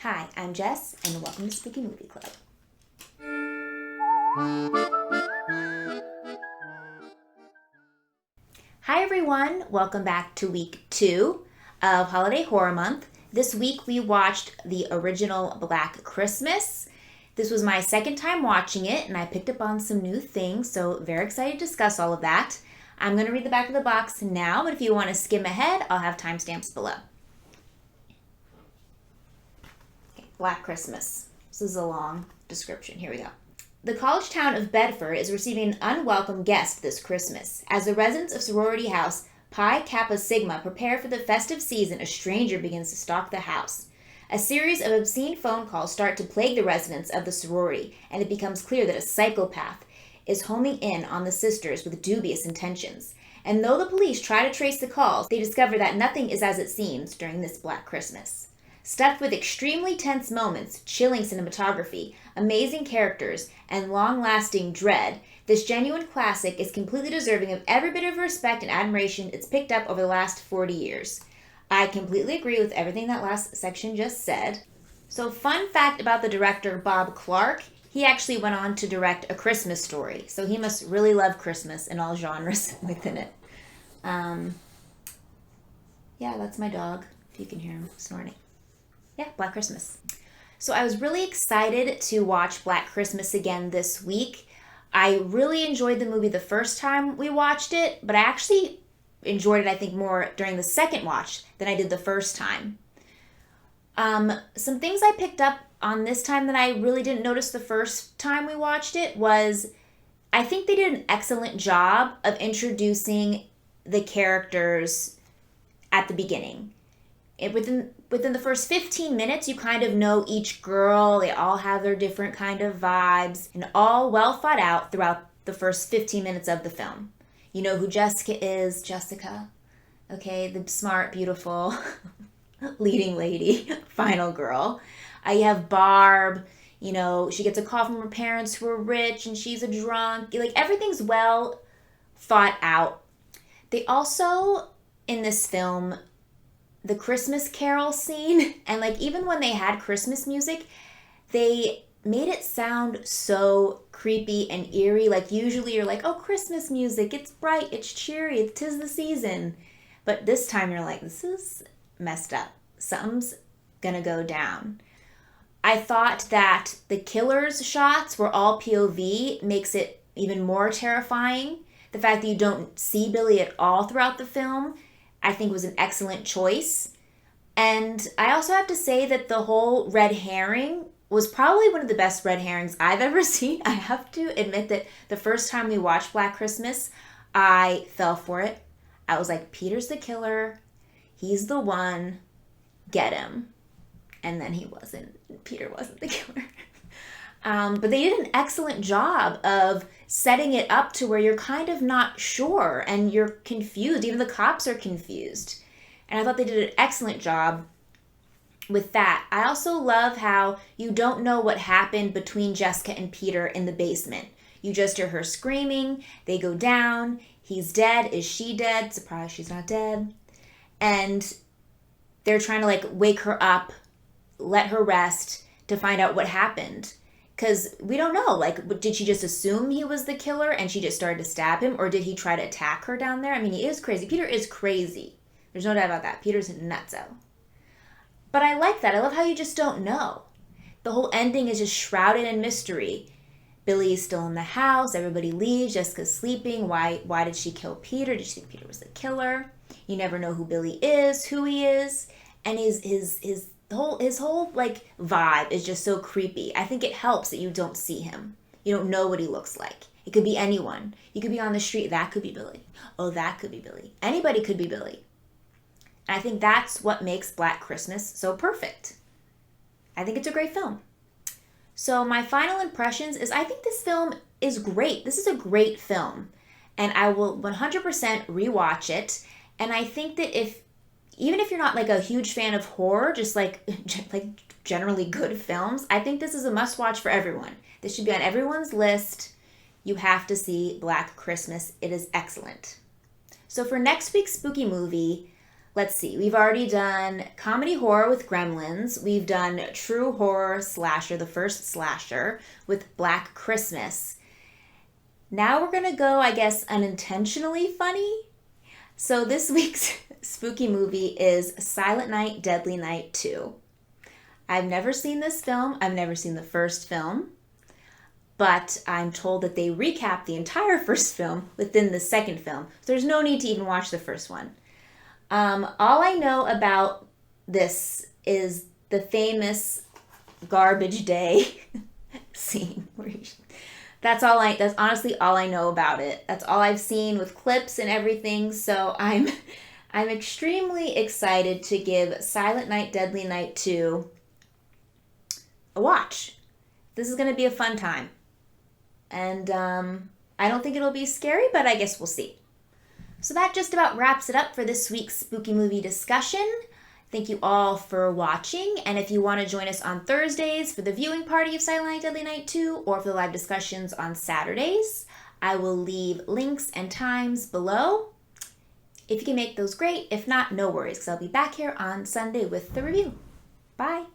Hi, I'm Jess, and welcome to Spooky Movie Club. Hi everyone, welcome back to week 2 of Holiday Horror Month. This week we watched the original Black Christmas. This was my second time watching it, and I picked up on some new things, so very excited to discuss all of that. I'm going to read the back of the box now, but if you want to skim ahead, I'll have timestamps below. Okay, Black Christmas. This is a long description. Here we go. The college town of Bedford is receiving an unwelcome guest this Christmas. As the residents of sorority house Pi Kappa Sigma prepare for the festive season, a stranger begins to stalk the house. A series of obscene phone calls start to plague the residents of the sorority, and it becomes clear that a psychopath is homing in on the sisters with dubious intentions. And though the police try to trace the calls, they discover that nothing is as it seems during this Black Christmas. Stuffed with extremely tense moments, chilling cinematography, amazing characters, and long-lasting dread, this genuine classic is completely deserving of every bit of respect and admiration it's picked up over the last 40 years. I completely agree with everything that last section just said. So, fun fact about the director Bob Clark, he actually went on to direct A Christmas Story, so he must really love Christmas and all genres within it. Yeah, that's my dog, if you can hear him snoring. Yeah, Black Christmas. So I was really excited to watch Black Christmas again this week. I really enjoyed the movie the first time we watched it, but I actually enjoyed it, I think, more during the second watch than I did the first time. Some things I picked up on this time that I really didn't notice the first time we watched it was I think they did an excellent job of introducing the characters at the beginning. Within the first 15 minutes, you kind of know each girl. They all have their different kind of vibes, and all well thought out throughout the first 15 minutes of the film. You know who Jessica is, Jessica. Okay, the smart, beautiful leading lady, final girl. You have Barb. You know, she gets a call from her parents who are rich, and she's a drunk. Like, everything's well thought out. They also, in this film, the Christmas Carol scene, and like even when they had Christmas music, they made it sound so creepy and eerie. Like usually you're like, oh, Christmas music, it's bright, it's cheery, it's 'tis the season. But this time you're like, this is messed up. Something's gonna go down. I thought that the killer's shots were all POV makes it even more terrifying. The fact that you don't see Billy at all throughout the film, I think, was an excellent choice. And I also have to say that the whole red herring was probably one of the best red herrings I've ever seen. I have to admit that the first time we watched Black Christmas, I fell for it. I was like, Peter's the killer. He's the one. Get him. And then he wasn't. Peter wasn't the killer. But they did an excellent job of setting it up to where you're kind of not sure and you're confused. Even the cops are confused. And I thought they did an excellent job with that. I also love how you don't know what happened between Jessica and Peter in the basement. You just hear her screaming. They go down. He's dead. Is she dead? Surprise, she's not dead. And they're trying to like wake her up, let her rest to find out what happened. Because we don't know, like, did she just assume he was the killer and she just started to stab him? Or did he try to attack her down there? I mean, he is crazy. Peter is crazy. There's no doubt about that. Peter's nutso. But I like that. I love how you just don't know. The whole ending is just shrouded in mystery. Billy's still in the house. Everybody leaves. Jessica's sleeping. Why did she kill Peter? Did she think Peter was the killer? You never know who Billy is, who he is. And his whole like vibe is just so creepy. I think it helps that you don't see him. You don't know what he looks like. It could be anyone. You could be on the street. That could be Billy. Oh, that could be Billy. Anybody could be Billy. And I think that's what makes Black Christmas so perfect. I think it's a great film. So my final impressions is I think this film is great. This is a great film. And I will 100% rewatch it. And I think that even if you're not like a huge fan of horror, just like generally good films, I think this is a must watch for everyone. This should be on everyone's list. You have to see Black Christmas. It is excellent. So for next week's spooky movie, let's see, we've already done comedy horror with Gremlins. We've done true horror slasher, the first slasher, with Black Christmas. Now we're going to go, I guess, unintentionally funny. So this week's spooky movie is Silent Night, Deadly Night 2. I've never seen this film. I've never seen the first film. But I'm told that they recap the entire first film within the second film. So there's no need to even watch the first one. All I know about this is the famous garbage day scene. That's honestly all I know about it. That's all I've seen with clips and everything. So I'm extremely excited to give Silent Night, Deadly Night 2 a watch. This is going to be a fun time. And I don't think it'll be scary, but I guess we'll see. So that just about wraps it up for this week's spooky movie discussion. Thank you all for watching. And if you want to join us on Thursdays for the viewing party of Silent Night, Deadly Night 2, or for the live discussions on Saturdays, I will leave links and times below. If you can make those, great. If not, no worries, because I'll be back here on Sunday with the review. Bye.